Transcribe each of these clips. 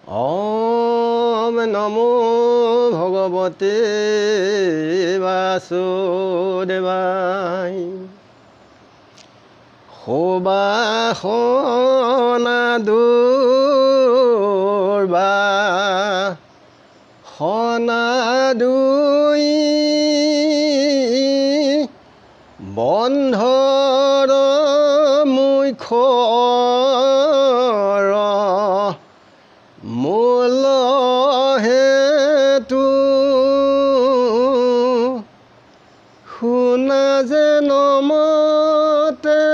ওম নমো ভগবতে বাসুদেবায়। সুবাসনা দুৰ্বাসনা দুই বন্ধৰ মুখ্যৰ মূল হেতু শুনা যে নমতে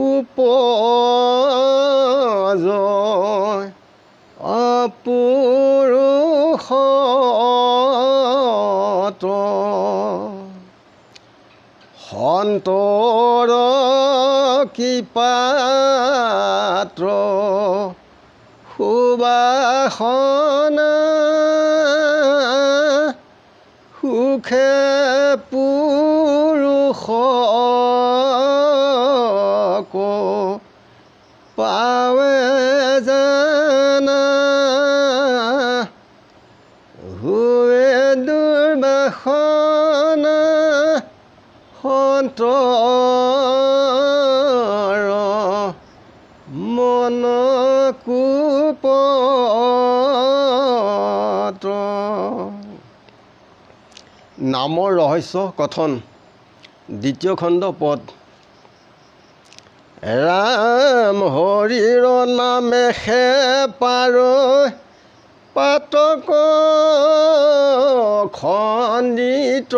উপজয় অপুৰুষত সন্তৰ কৃপাত্ৰ সুবাসনা সুখে পুৰুষক পাৱে জানা হুৱে দুৰ্বাসনা সন্তৰ মন কুপত। নামৰ ৰহস্য কথন দ্বিতীয় খণ্ড পদ। ৰাম হৰিৰ নামে সে পাৰ পাতক খণ্ডিত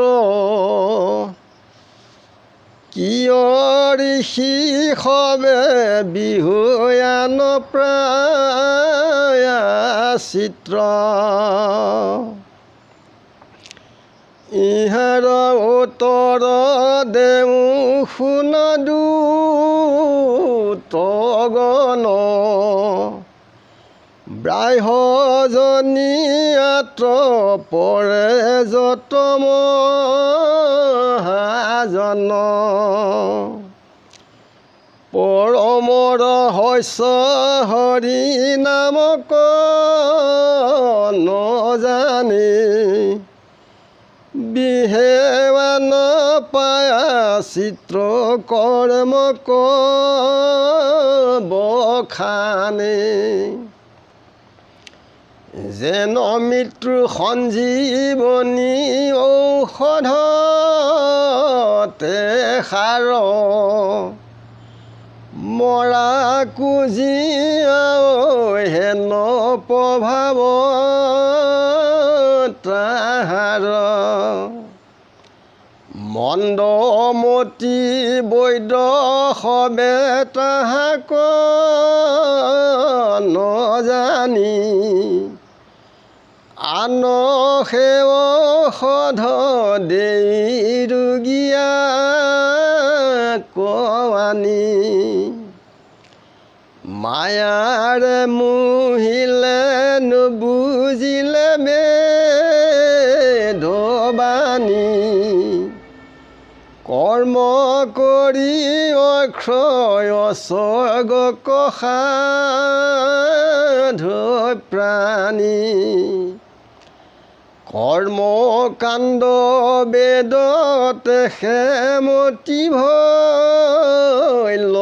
কিয় ঋষি সবে বিহুয়ান প্ৰায়াচিত্ৰ ইহাৰ উত্তৰ দেও শুন দূতগণ ব্ৰাহ্মজনী আত্ৰ পৰে যত মহাজন পৰমৰ ৰহস্য হৰি নামক নজানি বিহেৱান পায়াচিত্ৰ কৰ্মক বখানে যেন মৃত্যু সঞ্জীৱনী ঔষধ তে সাৰ মৰা কুজিয়া হেন প্ৰভাৱ তাহাৰ মন্দমতী বৈদ্য সবে তাহাক নজানি আন সেৱ সধ দেই ৰোগীয়া কোৱানি মায়াৰে মোহিলে নুবুজিলে বেদবাণী কৰ্ম কৰি অক্ষয় স্বৰ্গক সাধু প্ৰাণী কৰ্মকাণ্ড বেদতে সেমতি ভৈল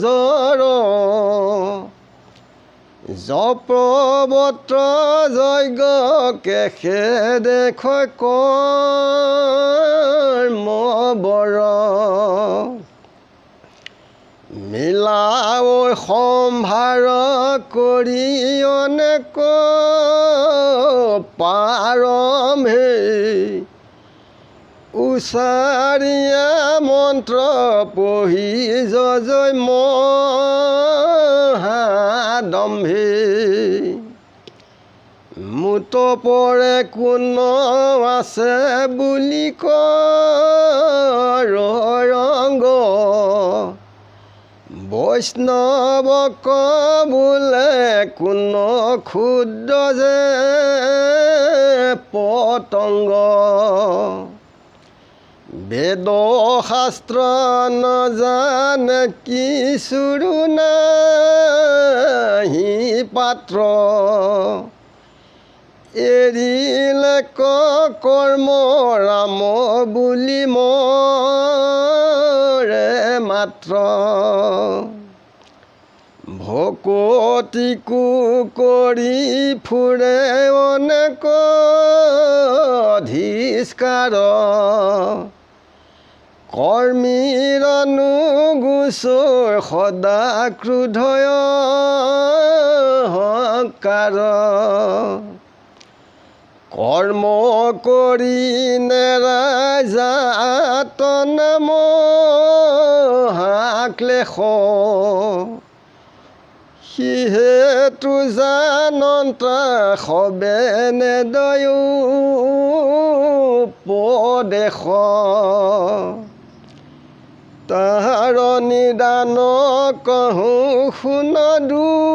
জৰ জপবত্ৰ যজ্ঞ কেশে দেখ কৰ্ম বৰ মিলাও সম্ভাৰ কৰি অনেক পাৰমে উচাৰিয়া মন্ত্ৰ পঢ়ি জয় মহাদম্ভে মুত পৰে কোন আছে বুলি ৰংগ বৈষ্ণৱক বোলে কোন ক্ষুদ্ৰ যে পতংগ বেদ শাস্ত্ৰ নজানে কিছুৰু নাহি পাত্ৰ এৰিলে কৰ্ম ৰাম বুলি মৰে মাত্ৰ ভকতিকো কৰি ফুৰে অনেক ধিষ্কাৰ কৰ্মীৰ অনুগোচৰ সদা ক্ৰোধয় অহংকাৰ কৰ্ম কৰি নেৰাই যাতন মহাক্লেশ সিহেতু জানন্তা সবে নেদয় উপদেশ তাহাৰ নিদান কহোঁ শুন দূতগণ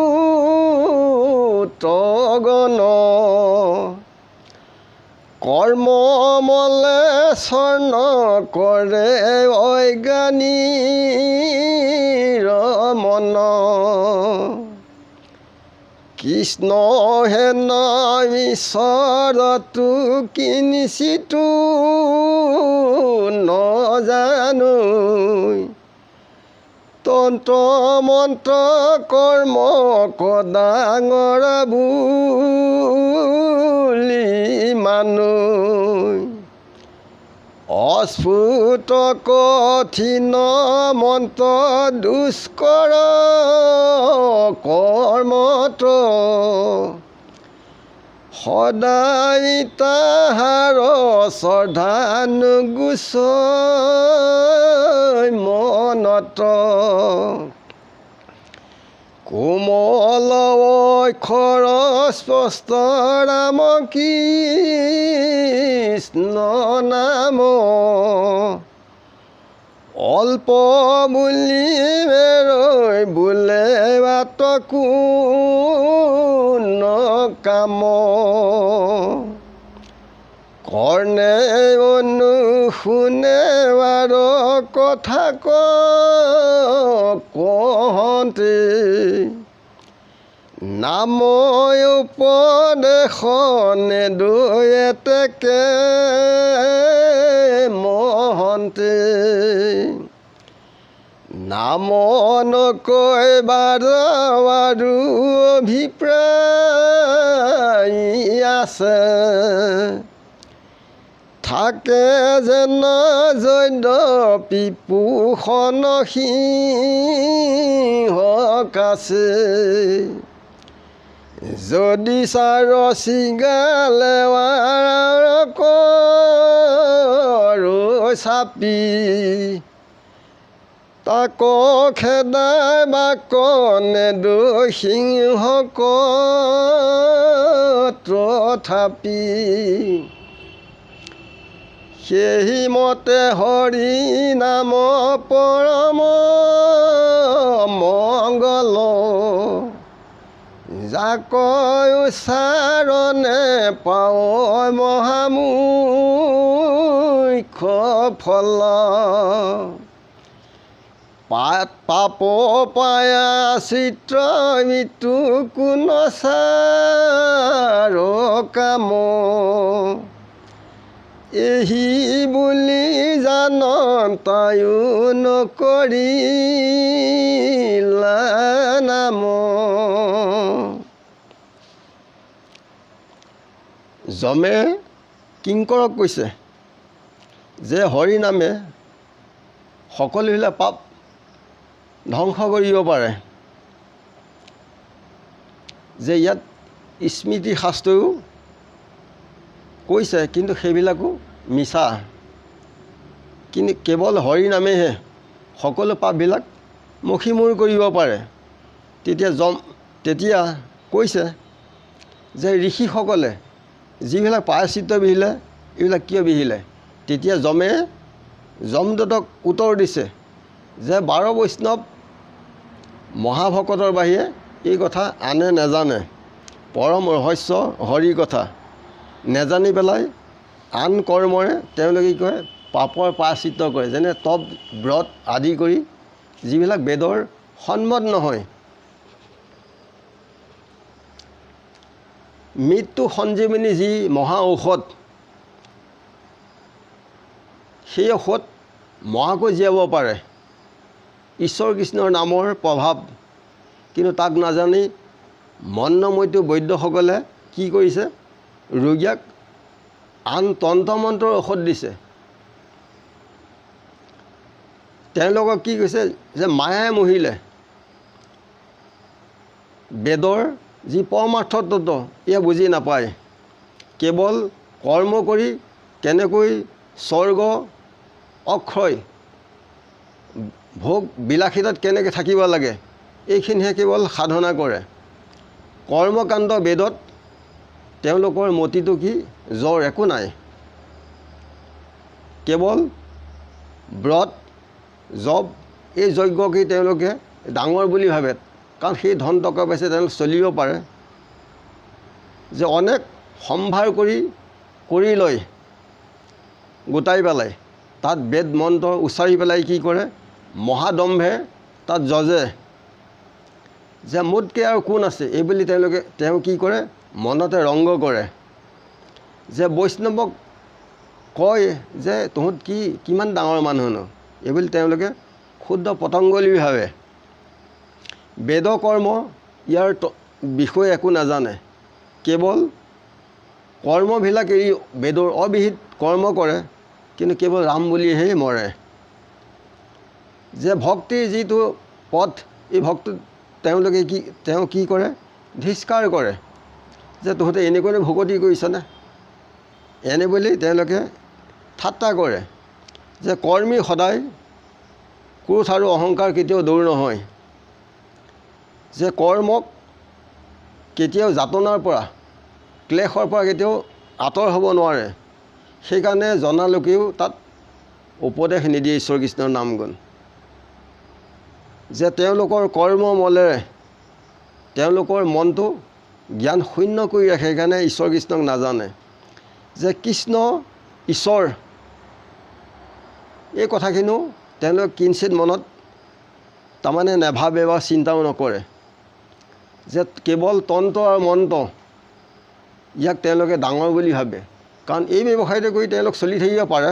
কৰ্ম মলে স্বৰ্ণ কৰে অজ্ঞানীৰ মন কৃষ্ণ হেন ঈশ্বৰতো কিনিছিতো নজানো তন্ত্ৰ মন্ত্ৰ কৰ্ম কদাঙৰ বুলি মানো অস্ফুট কঠিন মন্ত্ৰ দুষ্কৰ কৰ্মত সদায় তাহাৰ শ্ৰদ্ধানুগোচ মনত কোমল অক্ষৰ স্পষ্ট ৰাম কৃষ্ণ নাম অল্প বুলি মেৰৈ বোলে বাট কোন কাম কৰ্ণে অনুশুনে বাৰ কথা কহন্তে নাম উপদেশ নেদুয়েতেকে মহন্তে নাম নকৈ বাৰ আৰু অভিপ্ৰায় আছে থাকে যেন যদ্যপিপোষণ সিংহ কাছে যদি চাৰ চিগালেৱাৰ কৰো চাপি তাক খেদাই বাক নেদো সিংহক তথাপি সেই মতে হৰি নাম পৰম মংগল যাক উচ্চাৰণে পাওঁ মহামুখ্য ফল পাপ পায়া চিত্ৰ মৃত্যু কোন চাৰ কাম এহি বুলি জানন্তায়ো নকৰিলা নাম যমে কিংকৰক কৈছে যে হৰি নামে সকলোবিলাক পাপ ধ্বংস কৰিব পাৰে যে ইয়াত স্মৃতি শাস্ত্ৰও কৈছে কিন্তু সেইবিলাকো মিছা কিন্তু কেৱল হৰি নামেহে সকলো পাপবিলাক মষিমূৰ কৰিব পাৰে তেতিয়া কৈছে যে ঋষিসকলে যিবিলাক প্ৰায়শ্চিত্ত বিহিলে এইবিলাক কিয় বিহিলে তেতিয়া যমদূতক উত্তৰ দিছে যে 12 বৈষ্ণৱ মহাভকতৰ বাহিৰে এই কথা আনে নেজানে পৰম ৰহস্য হৰি কথা নেজানি পেলাই আন কৰ্মৰে তেওঁলোকে কি কয় পাপৰ প্ৰায়শ্চিত্ত কৰে, যেনে তপ ব্ৰত আদি কৰি যিবিলাক বেদৰ সন্মত নহয়। মৃত্যু সঞ্জীৱনী যি মহা ঔষধ, সেই ঔষধ মহাকৈ জীয়াব পাৰে ঈশ্বৰ কৃষ্ণৰ নামৰ প্ৰভাৱ। কিন্তু তাক নাজানি মন্নমৈত্য বৈদ্যসকলে কি কৰিছে, ৰোগীক আন তন্ত্ৰ মন্ত্ৰৰ ঔষধ দিছে। তেওঁলোকক কি কৈছে যে মায়াই মোহিলে বেদৰ যি পৰমাৰ্থ তত্ত্ব এয়া বুজি নাপায়। কেৱল কৰ্ম কৰি কেনেকৈ স্বৰ্গ অক্ষয় ভোগ বিলাসিতাত কেনেকৈ থাকিব লাগে এইখিনিহে কেৱল সাধনা কৰে। কৰ্মকাণ্ড বেদত তেওঁলোকৰ মতিটো কি, জ্বৰ একো নাই। কেৱল ব্ৰত জপ এই যজ্ঞকেই তেওঁলোকে ডাঙৰ বুলি ভাবে, কাৰণ সেই ধন টকা পাইছে তেওঁলোকে চলিব পাৰে। যে অনেক সম্ভাৰ কৰি লয় গোটাই পেলাই, তাত বেদ মন্ত্ৰ উচ্চাৰি পেলাই কি কৰে, মহাদম্ভে তাত যজে যে মোতকৈ আৰু কোন আছে এইবুলি তেওঁ কি কৰে, মনতে ৰংগ কৰে। যে বৈষ্ণৱক কয় যে তহঁত কিমান ডাঙৰ মানুহনো, এইবুলি তেওঁলোকে ক্ষুদ্ৰ পতংগ বুলি ভাবে। বেদ কৰ্ম ইয়াৰ বিষয়ে একো নাজানে, কেৱল কৰ্মবিলাক এৰি বেদৰ অবিহিত কৰ্ম কৰে, কিন্তু কেৱল ৰাম বুলিহে মৰে। যে ভক্তিৰ যিটো পথ, এই ভক্তি তেওঁলোকে কি কৰে, ধিষ্কাৰ কৰে যে তহঁতে এনেকৈ ভকতি কৰিছনে, এনে বুলি তেওঁলোকে ঠাট্টা কৰে। যে কৰ্মী সদায় ক্ৰোধ আৰু অহংকাৰ কেতিয়াও দূৰ নহয়। যে কৰ্মক কেতিয়াও যাতনাৰ পৰা ক্লেশৰ পৰা কেতিয়াও আঁতৰ হ'ব নোৱাৰে। সেইকাৰণে জনালোকেও তাত উপদেশ নিদিয়ে ঈশ্বৰ কৃষ্ণৰ নাম গুণ। যে তেওঁলোকৰ কৰ্ম মলেৰে তেওঁলোকৰ মনটো জ্ঞান শূন্য কৰি ৰাখে, সেইকাৰণে ঈশ্বৰ কৃষ্ণক নাজানে। যে কৃষ্ণ ঈশ্বৰ এই কথাখিনিও তেওঁলোক কিঞ্চিত মনত তাৰমানে নেভাবে বা চিন্তাও নকৰে। যে কেৱল তন্ত্ৰ আৰু মন্ত্ৰ ইয়াক তেওঁলোকে ডাঙৰ বুলি ভাবে, কাৰণ এই ব্যৱসায়টো কৰি তেওঁলোক চলি থাকিব পাৰে।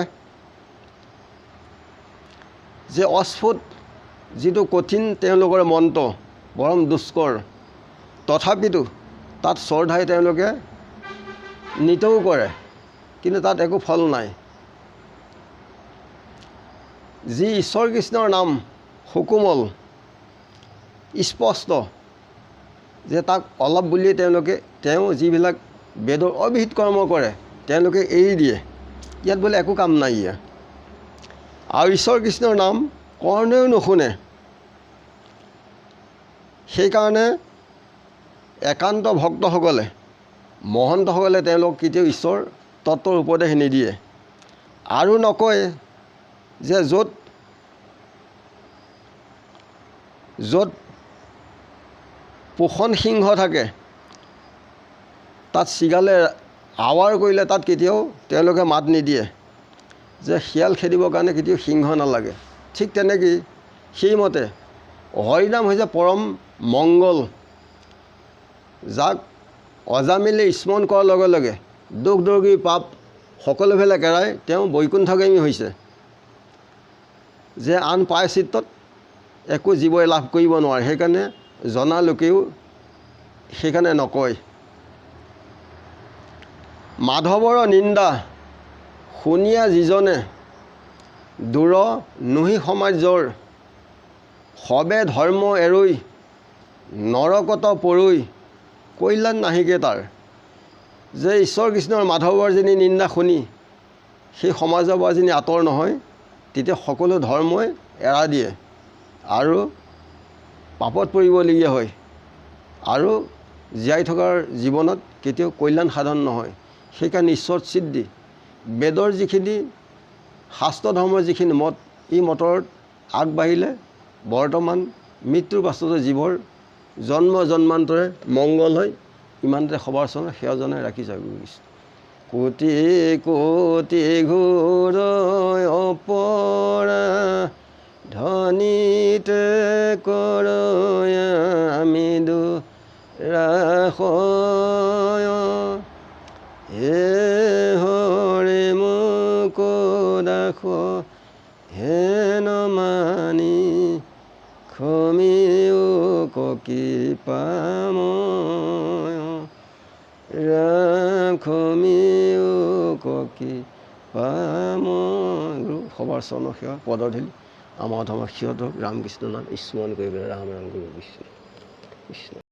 যে অস্ফুট যিটো কঠিন তেওঁলোকৰ মন্ত্ৰ পৰম দুষ্কৰ, তথাপিতো তাত শ্ৰদ্ধাই তেওঁলোকে নিতৌ কৰে, কিন্তু তাত একো ফল নাই। যি ঈশ্বৰ কৃষ্ণৰ নাম সুকোমল স্পষ্ট, যে তাক অলপ বুলিয়ে তেওঁ যিবিলাক বেদৰ অবিহিত কৰ্ম কৰে তেওঁলোকে এৰি দিয়ে, ইয়াত বোলে একো কাম নাই ইয়াৰ। আৰু ঈশ্বৰ কৃষ্ণৰ নাম কৰ্ণেও নুশুনে। সেইকাৰণে একান্ত ভক্তসকলে মহন্তসকলে তেওঁলোক কেতিয়াও ঈশ্বৰ তত্ত্বৰ উপদেশ নিদিয়ে। আৰু নকয় যে য'ত পোষণ সিংহ থাকে তাত চিগালে আৱাৰ কৰিলে তাত কেতিয়াও তেওঁলোকে মাত নিদিয়ে। যে শিয়াল খেদিবৰ কাৰণে কেতিয়াও সিংহ নালাগে। ঠিক তেনেকৈ সেইমতে হৰিনাম হৈছে পৰম মংগল, যাক অজামিলে স্মৰণ কৰাৰ লগে লগে দুখ দুৰ্গী পাপ সকলোবিলাক এৰাই তেওঁ বৈকুণ্ঠগামী হৈছে। যে আন প্ৰায়শ্চিত্তত একো জীৱই লাভ কৰিব নোৱাৰে, সেইকাৰণে জনালোকেও সেইকাৰণে নকয়। মাধৱৰ নিন্দা শুনিয়া যিজনে দূৰ নোহি সমাজৰ, সবে ধৰ্ম এৰুই নৰকত পৰুই কল্যাণ নাহিকে তাৰ। যে ঈশ্বৰ কৃষ্ণৰ মাধৱৰ যিনি নিন্দা শুনি সেই সমাজৰ পৰা যিনি আঁতৰ নহয়, তেতিয়া সকলো ধৰ্মই এৰা দিয়ে আৰু পাপত পৰিবলগীয়া হয়, আৰু জীয়াই থকাৰ জীৱনত কেতিয়াও কল্যাণ সাধন নহয়। সেইকাৰণে ঈশ্বৰ সিদ্ধি বেদৰ যিখিনি শাস্ত্ৰ ধৰ্মৰ যিখিনি মত, এই মতত আগবাঢ়িলে বৰ্তমান মৃত্যুৰ পাছতো জীৱৰ জন্ম জন্মান্তৰে মংগল হয়। ইমানতে সবাৰ চৰণত সেৱা জনাই ৰাখিছোঁ। কোটি কোটি ঘোৰ অপৰা ধনীতে কৰয় আমি দুৰাশয় হে হৰি মোক দাস হেন মানি খমিও কৃপাময় ৰাখমিও কৃপাময় গুৰু সবাৰ চৰণ সেৱা পদধূলি আমাৰ ধৰ্মৰ সিহঁতক ৰামকৃষ্ণ নাম স্মৰণ কৰিবলৈ ৰাম ৰাম গুৰু বিষ্ণু কৃষ্ণ।